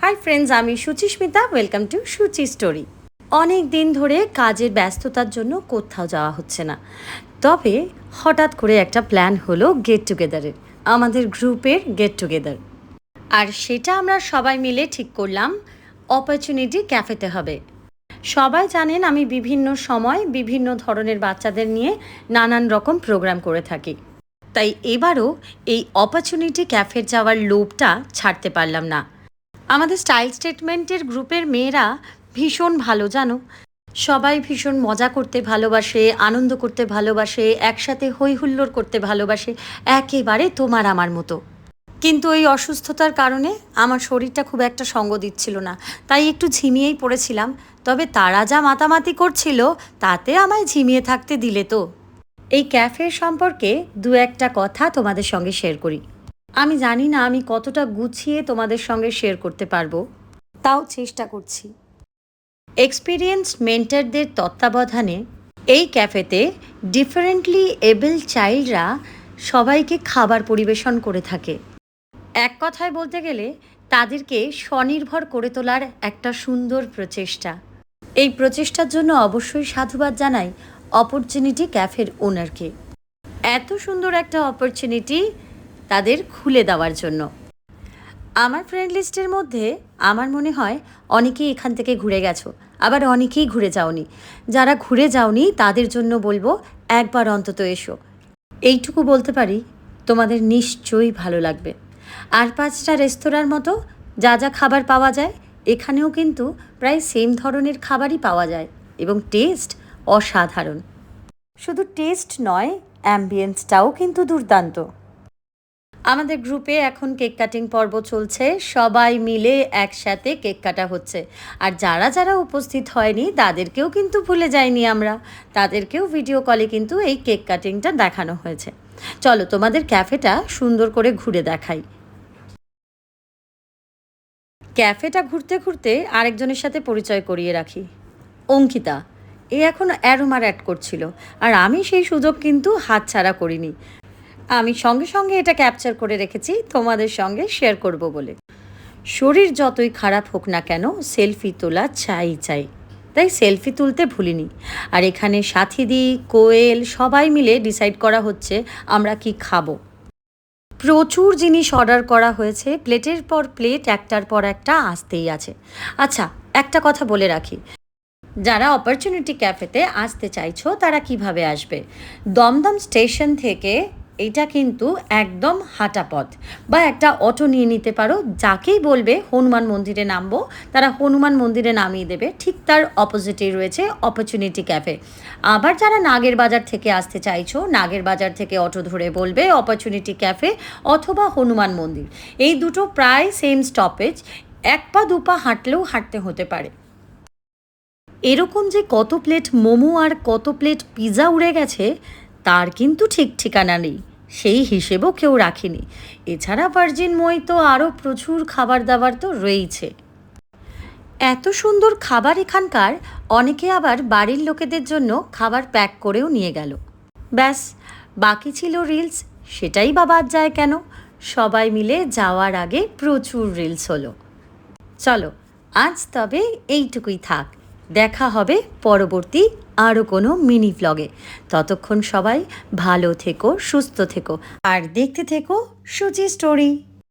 Hi friends, আমি Suchismita. Welcome to Suchi story. অনেক দিন ধরে কাজের ব্যস্ততার জন্য কোথাও যাওয়া হচ্ছে না, তবে হঠাৎ করে একটা প্ল্যান হলো গেট টুগেদারের, আমাদের গ্রুপের গেট টুগেদার। আর সেটা আমরা সবাই মিলে ঠিক করলাম অপরচুনিটি ক্যাফেতে হবে। সবাই জানেন আমি বিভিন্ন সময় বিভিন্ন ধরনের বাচ্চাদের নিয়ে নানান রকম প্রোগ্রাম করে থাকি, তাই এবারও এই অপরচুনিটি ক্যাফে যাওয়ার লোভটা ছাড়তে পারলাম না। আমাদের স্টাইল স্টেটমেন্টের গ্রুপের মেয়েরা ভীষণ ভালো, জানো, সবাই ভীষণ মজা করতে ভালোবাসে, আনন্দ করতে ভালোবাসে, একসাথে হই হুল্লোড় করতে ভালোবাসে, একেবারে তোমার আমার মতো। কিন্তু এই অসুস্থতার কারণে আমার শরীরটা খুব একটা সঙ্গ দিচ্ছিল না, তাই একটু ঝিমিয়েই পড়েছিলাম। তবে তারা যা মাতামাতি করছিল তাতে আমায় ঝিমিয়ে থাকতে দিলে তো। এই ক্যাফের সম্পর্কে দু একটা কথা তোমাদের সঙ্গে শেয়ার করি। আমি জানি না আমি কতটা গুছিয়ে তোমাদের সঙ্গে শেয়ার করতে পারবো, তাও চেষ্টা করছি। এক্সপিরিয়েন্সড মেন্টরদের তত্ত্বাবধানে এই ক্যাফেতে ডিফারেন্টলি এবল চাইল্ডরা সবাইকে খাবার পরিবেশন করে থাকে। এক কথায় বলতে গেলে তাদেরকে স্বনির্ভর করে তোলার একটা সুন্দর প্রচেষ্টা। এই প্রচেষ্টার জন্য অবশ্যই সাধুবাদ জানাই অপরচুনিটি ক্যাফের ওনারকে, এত সুন্দর একটা অপরচুনিটি তাদের খুলে দেওয়ার জন্য। আমার ফ্রেন্ড লিস্টের মধ্যে আমার মনে হয় অনেকেই এখান থেকে ঘুরে গেছো, আবার অনেকেই ঘুরে যাওনি। যারা ঘুরে যাওনি তাদের জন্য বলবো একবার অন্তত এসো। এইটুকু বলতে পারি তোমাদের নিশ্চয়ই ভালো লাগবে। আর পাঁচটা রেস্তোরাঁর মতো যা যা খাবার পাওয়া যায় এখানেও কিন্তু প্রায় সেম ধরনের খাবারই পাওয়া যায়, এবং টেস্ট অসাধারণ। শুধু টেস্ট নয়, অ্যাম্বিয়েন্সটাও কিন্তু দুর্দান্ত। আমাদের গ্রুপে এখন কেক কাটিং পর্ব চলছে, সবাই মিলে একসাথে কেক কাটা হচ্ছে। আর যারা যারা উপস্থিত হয়নি তাদেরকেও কিন্তু ভুলে যাইনি আমরা, তাদেরকেও ভিডিও কলে কিন্তু এই কেক কাটিংটা দেখানো হয়েছে। চলো তোমাদের ক্যাফেটা সুন্দর করে ঘুরে দেখাই। ক্যাফেটা ঘুরতে ঘুরতে আরেকজনের সাথে পরিচয় করিয়ে রাখি, অঙ্কিতা। এ এখন অ্যারোমার অ্যাড করছিল, আর আমি সেই সুযোগ কিন্তু হাতছাড়া করিনি। আমি সঙ্গে সঙ্গে এটা ক্যাপচার করে রেখেছি তোমাদের সঙ্গে শেয়ার করব বলে। শরীর যতই খারাপ হোক না কেন সেলফি তোলা চাই চাই, তাই সেলফি তুলতে ভুলিনি। আর এখানে সাথীদি, কোয়েল সবাই মিলে ডিসাইড করা হচ্ছে আমরা কি খাবো। প্রচুর জিনিস অর্ডার করা হয়েছে, প্লেটের পর প্লেট একটার পর একটা আসতেই আছে। আচ্ছা, একটা কথা বলে রাখি, যারা অপরচুনিটি ক্যাফেতে আসতে চাইছো তারা কিভাবে আসবে। দমদম স্টেশন থেকে এটা কিন্তু একদম হাঁটা পথ, বা একটা অটো নিয়ে নিতে পারো। যাকেই বলবে হনুমান মন্দিরে নামবো, তারা হনুমান মন্দিরে নামিয়ে দেবে। ঠিক তার অপোজিটেই রয়েছে অপরচুনিটি ক্যাফে। আবার যারা নাগের বাজার থেকে আসতে চাইছো, নাগের বাজার থেকে অটো ধরে বলবে অপরচুনিটি ক্যাফে অথবা হনুমান মন্দির। এই দুটো প্রায় সেম স্টপেজ, এক পা দু পা হাঁটলেও হাঁটতে হতে পারে। এরকম যে কত প্লেট মোমো আর কত প্লেট পিৎজা উড়ে গেছে তার কিন্তু ঠিক ঠিকানা নেই, সেই হিসেবেও কেউ রাখেনি। এছাড়া ভার্জিন মই তো আরও প্রচুর খাবার দাবার তো রয়েছে। এত সুন্দর খাবার এখানকার, অনেকে আবার বাড়ির লোকেদের জন্য খাবার প্যাক করেও নিয়ে গেল। ব্যাস, বাকি ছিল রিলস, সেটাই বা বাদ যায় কেন। সবাই মিলে যাওয়ার আগে প্রচুর রিলস হলো। চলো আজ তবে এইটুকুই থাক, দেখা হবে পরবর্তী আরও কোনো মিনি ভ্লগে। ততক্ষণ সবাই ভালো থেকো, সুস্থ থেকো, আর দেখতে থেকো সুচি স্টোরি।